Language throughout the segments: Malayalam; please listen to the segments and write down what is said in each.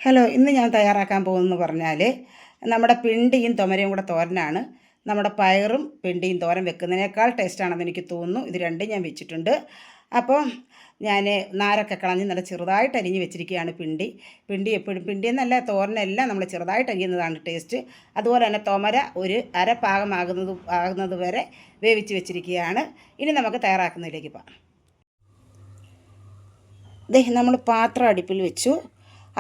ഹലോ, ഇന്ന് ഞാൻ തയ്യാറാക്കാൻ പോകുന്നതെന്ന് പറഞ്ഞാൽ നമ്മുടെ പിണ്ടിയും തുമരയും കൂടെ തോരനാണ്. നമ്മുടെ പയറും പിണ്ടിയും തോരൻ വെക്കുന്നതിനേക്കാൾ ടേസ്റ്റാണെന്ന് എനിക്ക് തോന്നുന്നു. ഇത് രണ്ടും ഞാൻ വെച്ചിട്ടുണ്ട്. അപ്പോൾ ഞാൻ നാരൊക്കെ കളഞ്ഞ് നല്ല ചെറുതായിട്ട് അരിഞ്ഞ് വെച്ചിരിക്കുകയാണ് പിണ്ടി എപ്പോഴും പിണ്ടി എന്നല്ല തോരനെല്ലാം നമ്മൾ ചെറുതായിട്ട് അരിയുന്നതാണ് ടേസ്റ്റ്. അതുപോലെ തന്നെ തുമര ഒരു അര ആകുന്നത് വരെ വേവിച്ച് വെച്ചിരിക്കുകയാണ്. ഇനി നമുക്ക് തയ്യാറാക്കുന്നതിലേക്ക് പോകാം. നമ്മൾ പാത്രം അടുപ്പിൽ വെച്ചു.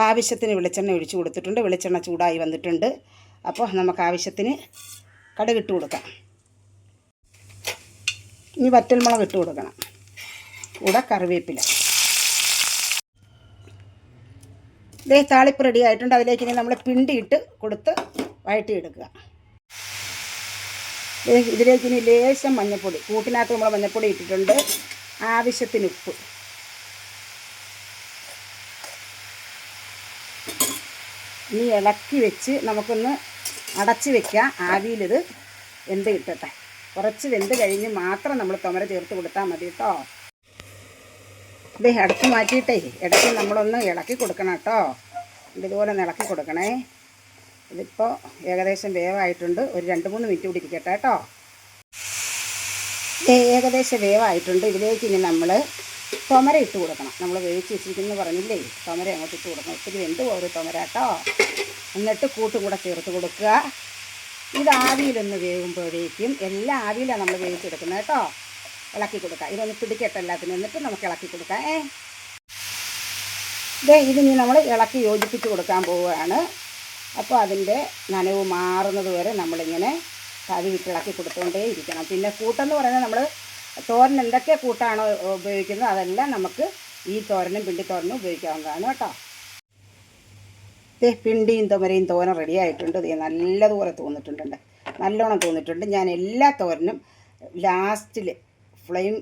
ആവശ്യത്തിന് വെളിച്ചെണ്ണ ഒഴിച്ച് കൊടുത്തിട്ടുണ്ട്. വെളിച്ചെണ്ണ ചൂടായി വന്നിട്ടുണ്ട്. അപ്പോൾ നമുക്ക് ആവശ്യത്തിന് കടുകിട്ട് കൊടുക്കാം. ഇനി വറ്റൽമുളക് ഇട്ട് കൊടുക്കണം. കൂടെ കറിവേപ്പില. താളിപ്പ് റെഡി ആയിട്ടുണ്ട്. അതിലേക്ക് ഇനി നമ്മൾ പിണ്ടി ഇട്ട് കൊടുത്ത് വഴറ്റിയെടുക്കുക. ഇതിലേക്ക് ഇനി ലേശം മഞ്ഞൾപ്പൊടി, കൂട്ടിനകത്ത് നമ്മൾ മഞ്ഞൾപ്പൊടി ഇട്ടിട്ടുണ്ട്. ആവശ്യത്തിന് ഉപ്പ്. ഇനി ഇളക്കി വെച്ച് നമുക്കൊന്ന് അടച്ച് വെക്കാം. ആവിയിലിത് വെന്ത് കിട്ടട്ടെ. കുറച്ച് വെന്ത് കഴിഞ്ഞ് മാത്രം നമ്മൾ തുമര ചേർത്ത് കൊടുത്താൽ മതി കേട്ടോ. അടുത്ത് മാറ്റിയിട്ടേ ഇടയ്ക്ക് നമ്മളൊന്ന് ഇളക്കി കൊടുക്കണം കേട്ടോ. ഇതുപോലെ ഒന്ന് ഇളക്കി കൊടുക്കണേ. ഇതിപ്പോൾ ഏകദേശം വേവായിട്ടുണ്ട്. ഒരു 2-3 മിനിറ്റ് കൂടി ഇരിക്കട്ടെ കേട്ടോ. ഏകദേശം വേവായിട്ടുണ്ട്. ഇതിലേക്ക് ഇനി നമ്മൾ തുമര ഇട്ട് കൊടുക്കണം. നമ്മൾ വേവിച്ച് വെച്ചിരിക്കുന്നു പറഞ്ഞില്ലേ, തുമര അങ്ങോട്ട് ഇട്ട് കൊടുക്കണം. ഒത്തിരി വെന്ത് പോരും തുമര കേട്ടോ. എന്നിട്ട് കൂട്ടും കൂടെ ചേർത്ത് കൊടുക്കുക. ഇത് ആവിയിലൊന്ന് വേകുമ്പോഴേക്കും, എല്ലാം ആവിയിലാണ് നമ്മൾ വേവിച്ചെടുക്കുന്നത് കേട്ടോ. ഇളക്കി കൊടുക്കുക. ഇതൊന്ന് പിടിക്കട്ടെ എല്ലാത്തിനും. എന്നിട്ട് നമുക്ക് ഇളക്കി കൊടുക്കാം. ഇതിനി നമ്മൾ ഇളക്കി യോജിപ്പിച്ച് കൊടുക്കാൻ പോവുകയാണ്. അപ്പോൾ അതിൻ്റെ നനവ് മാറുന്നത് വരെ നമ്മളിങ്ങനെ തവി വിട്ട് ഇളക്കി കൊടുത്തുകൊണ്ടേ ഇരിക്കണം. പിന്നെ കൂട്ടെന്ന് പറയുന്നത് നമ്മൾ തോരൻ എന്തൊക്കെ കൂട്ടാണോ ഉപയോഗിക്കുന്നത് അതെല്ലാം നമുക്ക് ഈ തോരനും പിണ്ടിത്തോരനും ഉപയോഗിക്കാവുന്നതാണ് കേട്ടോ. പിണ്ടിയും തുമരയും തോരൻ റെഡി ആയിട്ടുണ്ട്. നല്ലതുപോലെ നല്ലോണം തോന്നിട്ടുണ്ട്. ഞാൻ എല്ലാ തോരനും ലാസ്റ്റിൽ ഫ്ലെയിം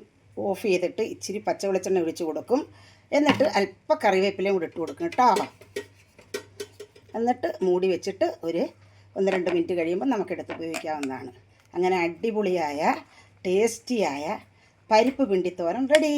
ഓഫ് ചെയ്തിട്ട് ഇച്ചിരി പച്ച വെളിച്ചെണ്ണ ഒഴിച്ച് കൊടുക്കും. എന്നിട്ട് അല്പം കറിവേപ്പിലയും കൂടി ഇട്ട് കൊടുക്കും കേട്ടോ. എന്നിട്ട് മൂടി വെച്ചിട്ട് ഒരു 1-2 മിനിറ്റ് കഴിയുമ്പോൾ നമുക്കെടുത്ത് ഉപയോഗിക്കാവുന്നതാണ്. അങ്ങനെ അടിപൊളിയായ ടേസ്റ്റിയായ പരിപ്പ് പിണ്ടിത്തോരൻ റെഡി.